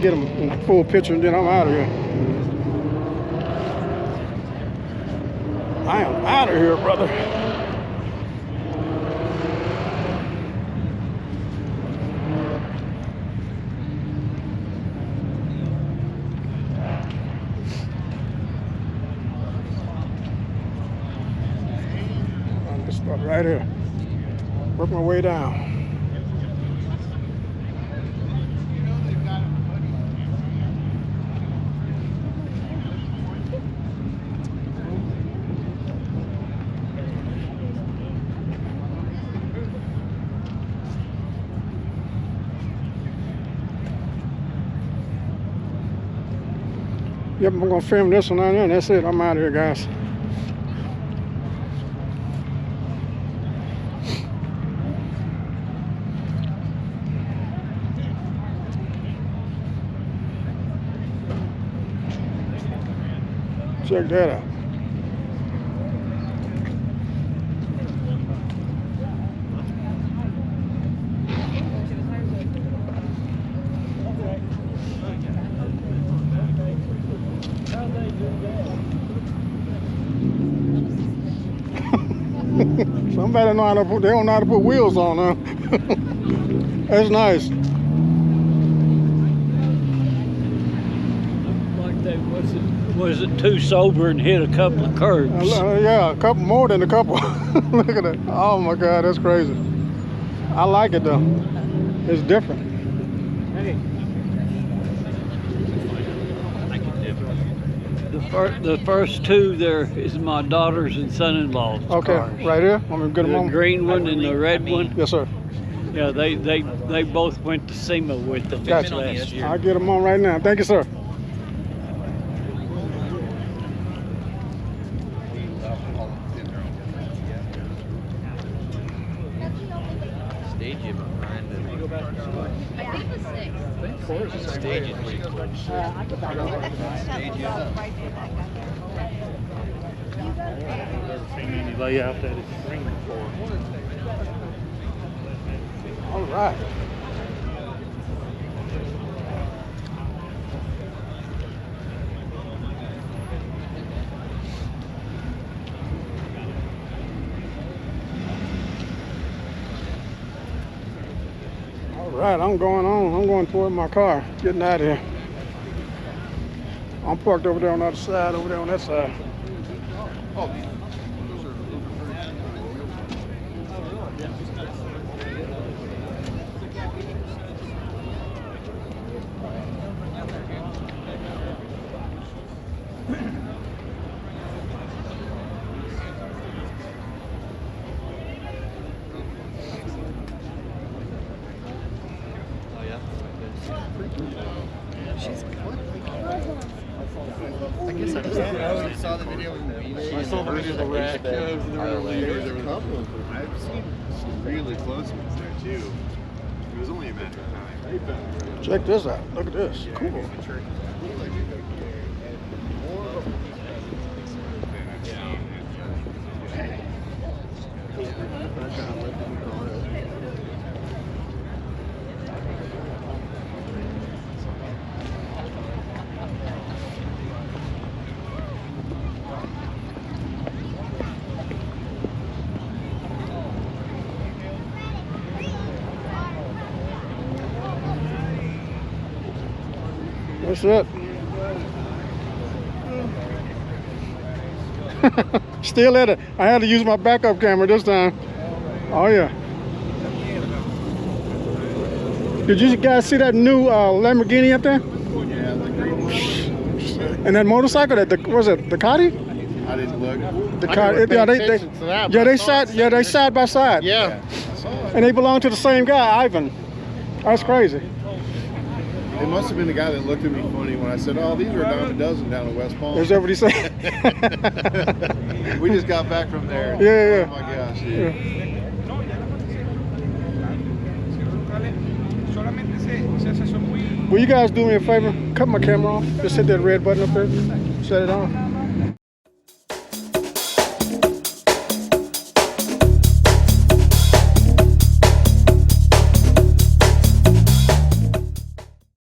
Get them in full picture and then I'm out of here. I am out of here, brother. I'm just start right here. Work my way down. Yep, I'm gonna film this one on there and that's it. I'm out of here, guys. Check that out. Somebody know how to put, they don't know how to put wheels on, huh? That's nice. Like they wasn't too sober and hit a couple of curbs. Yeah, a couple more than a couple. Look at that. Oh my God, that's crazy. I like it though. It's different. Hey. The first two there is my daughters and son-in-law's Okay, cars. right here. I'm gonna get them The on. green one and the red one. Yes, sir. Yeah, they both went to SEMA with them Gotcha. last year. I'll get them on right now. Thank you, sir. Stage it, my friend. I think the 6th. Stage it pretty close. Stage it up. Never seen any layout that is green before. All right. All right, I'm going on. I'm going toward my car. Getting out of here. I'm parked over there on the other side, over there on that side. I guess I just saw the video in the beach. I saw the video of the rack. There was a couple of them. I've seen some really close ones there too. It was only a matter of time. Check this out. Look at this. Cool. That's it. Still at it. I had to use my backup camera this time. Oh yeah. Did you guys see that new Lamborghini up there? Yeah, the green one. And that motorcycle, that was it Ducati? I didn't look. The car, they side by side. Yeah. And they belong to the same guy, Ivan. That's crazy. It must have been the guy that looked at me funny when I said, "Oh, these are a dime a dozen down in West Palm." Is that what he said? We just got back from there. Yeah. Oh my gosh. Yeah. Will you guys do me a favor? Cut my camera off. Just hit that red button up there. Shut it on.